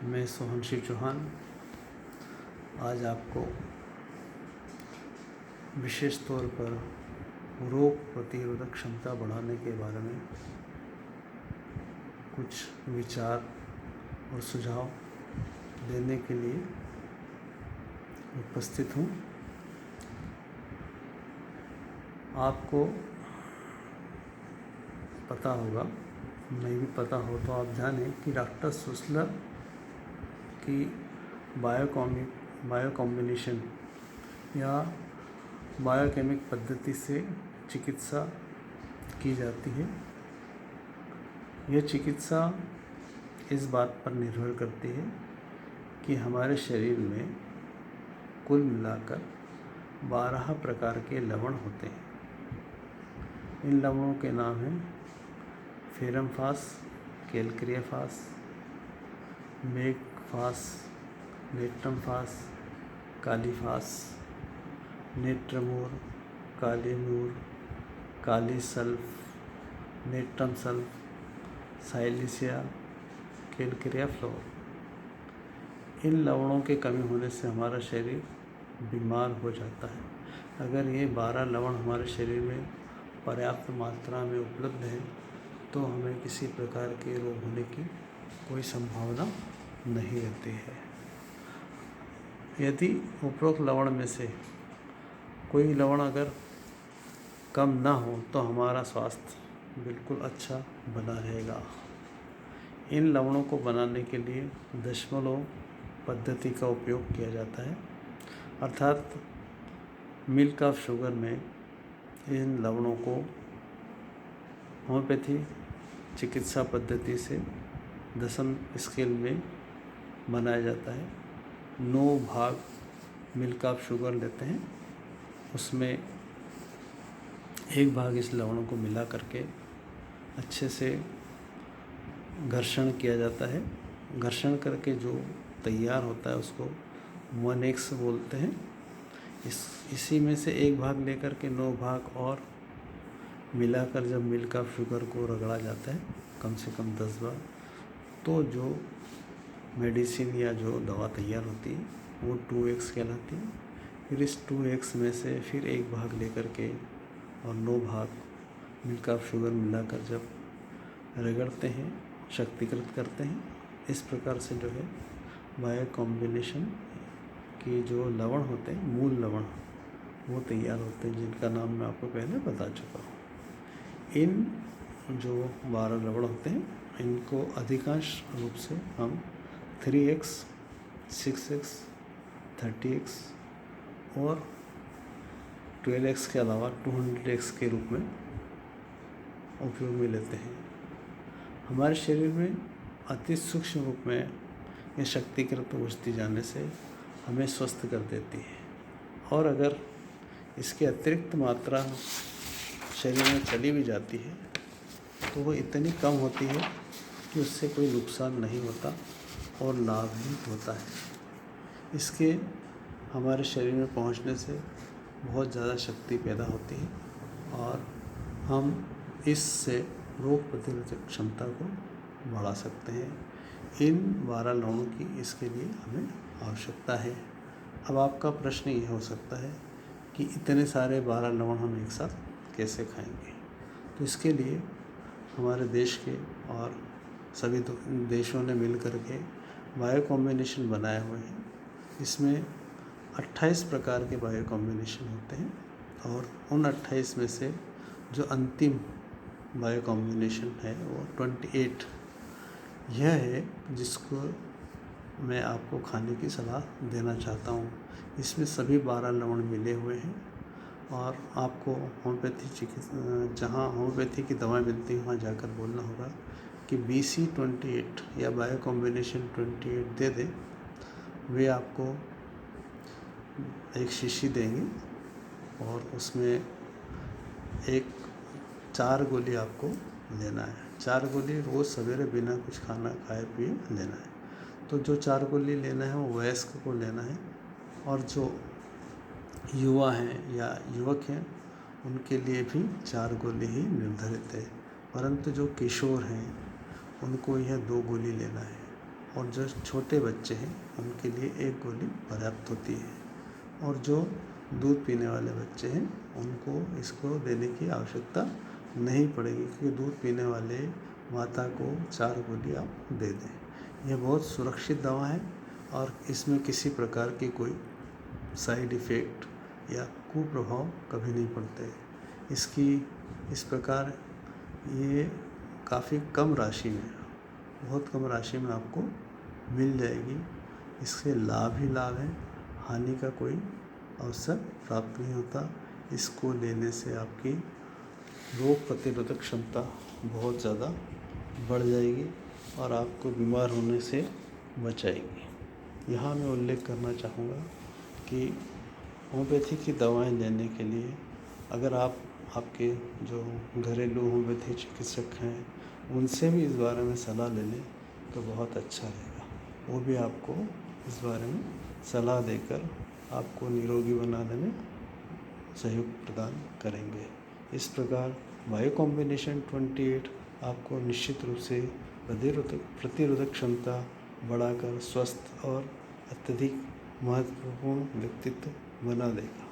मैं सोहन शिव चौहान आज आपको विशेष तौर पर रोग प्रतिरोधक क्षमता बढ़ाने के बारे में कुछ विचार और सुझाव देने के लिए उपस्थित हूँ। आपको पता होगा, नहीं भी पता हो तो आप जानें कि डॉक्टर सुसलर की बायोकॉम्बिनेशन या बायोकेमिक पद्धति से चिकित्सा की जाती है। यह चिकित्सा इस बात पर निर्भर करती है कि हमारे शरीर में कुल मिलाकर 12 प्रकार के लवण होते हैं। इन लवणों के नाम हैं फेरमफास, कैलक्रियाफास, मेगफास, नेट्रमफास, कालीफास, नेट्रमूर, कालीमूर, कालीसल्फ, नेट्रम सल्फ, साइलिसिया, कैलक्रियाफ्लोर। इन लवणों के कमी होने से हमारा शरीर बीमार हो जाता है। अगर ये 12 लवण हमारे शरीर में पर्याप्त मात्रा में उपलब्ध हैं तो हमें किसी प्रकार के रोग होने की कोई संभावना नहीं रहती है। यदि उपरोक्त लवण में से कोई लवण अगर कम ना हो तो हमारा स्वास्थ्य बिल्कुल अच्छा बना रहेगा। इन लवणों को बनाने के लिए दशमलव पद्धति का उपयोग किया जाता है, अर्थात मिल्क ऑफ शुगर में इन लवणों को होम्योपैथी चिकित्सा पद्धति से दशम स्केल में बनाया जाता है। 9 भाग मिल्क ऑफ शुगर लेते हैं, उसमें 1 भाग इस लवणों को मिला करके अच्छे से घर्षण किया जाता है। घर्षण करके जो तैयार होता है उसको 1x बोलते हैं। इसी में से 1 भाग लेकर के 9 भाग और मिलाकर जब मिल्क ऑफ शुगर को रगड़ा जाता है कम से कम 10 बार, तो जो मेडिसिन या जो दवा तैयार होती है वो 2x कहलाती है। फिर इस 2x में से फिर 1 भाग लेकर के और 9 भाग मिल्क ऑफ शुगर मिलाकर जब रगड़ते हैं, शक्तिकृत करते हैं, इस प्रकार से जो है बायो कॉम्बिनेशन के जो लवण होते हैं, मूल लवण, वो तैयार होते हैं, जिनका नाम मैं आपको पहले बता चुका हूँ। इन जो 12 लवण होते हैं इनको अधिकांश रूप से हम 3x, 6x, 30x और 12x के अलावा 200x के रूप में उपयोग में लेते हैं। हमारे शरीर में अति सूक्ष्म रूप में यह शक्तिकृत औषधि जाने से हमें स्वस्थ कर देती है, और अगर इसके अतिरिक्त मात्रा शरीर में चली भी जाती है तो वो इतनी कम होती है कि उससे कोई नुकसान नहीं होता और लाभ ही होता है। इसके हमारे शरीर में पहुंचने से बहुत ज़्यादा शक्ति पैदा होती है और हम इससे रोग प्रतिरोधक क्षमता को बढ़ा सकते हैं। इन 12 लवणों की इसके लिए हमें आवश्यकता है। अब आपका प्रश्न ये हो सकता है कि इतने सारे 12 लवण हम एक साथ कैसे खाएंगे? तो इसके लिए हमारे देश के और सभी देशों ने मिल कर के बायो कॉम्बिनेशन बनाए हुए हैं। इसमें 28 प्रकार के बायो कॉम्बिनेशन होते हैं और उन 28 में से जो अंतिम बायो कॉम्बिनेशन है वो 28 यह है जिसको मैं आपको खाने की सलाह देना चाहता हूँ। इसमें सभी 12 लवण मिले हुए हैं और आपको होम्योपैथी चिकित्सा, जहाँ होम्योपैथी की दवाएं मिलती हैं वहाँ जाकर बोलना होगा कि BC28 या बायो कॉम्बिनेशन 28 दे दें। वे आपको एक शीशी देंगे और उसमें 4 गोली आपको लेना है। 4 गोली रोज़ सवेरे बिना कुछ खाना खाए पिए लेना है। तो जो 4 गोली लेना है वो वयस्क को लेना है, और जो युवा हैं या युवक हैं उनके लिए भी 4 गोली ही निर्धारित है, परंतु जो किशोर हैं उनको यह 2 गोली लेना है। और जो छोटे बच्चे हैं उनके लिए 1 गोली पर्याप्त होती है। और जो दूध पीने वाले बच्चे हैं उनको इसको देने की आवश्यकता नहीं पड़ेगी, क्योंकि दूध पीने वाले माता को 4 गोली आप दे दें। यह बहुत सुरक्षित दवा है और इसमें किसी प्रकार की कोई साइड इफ़ेक्ट या कुप्रभाव कभी नहीं पड़ते। इसकी इस प्रकार ये काफ़ी कम राशि में, बहुत कम राशि में आपको मिल जाएगी। इसके लाभ ही लाभ हैं, हानि का कोई अवसर प्राप्त नहीं होता। इसको लेने से आपकी रोग प्रतिरोधक क्षमता बहुत ज़्यादा बढ़ जाएगी और आपको बीमार होने से बचाएगी। यहाँ मैं उल्लेख करना चाहूँगा कि होम्योपैथी की दवाएं लेने के लिए अगर आप आपके जो घरेलू होम्योपैथी चिकित्सक हैं उनसे भी इस बारे में सलाह ले लें तो बहुत अच्छा रहेगा। वो भी आपको इस बारे में सलाह देकर आपको निरोगी बनाने में सहयोग प्रदान करेंगे। इस प्रकार बायो कॉम्बिनेशन 28 आपको निश्चित रूप से प्रतिरोधक क्षमता बढ़ाकर स्वस्थ और अत्यधिक महत्वपूर्ण व्यक्तित्व बना देगा।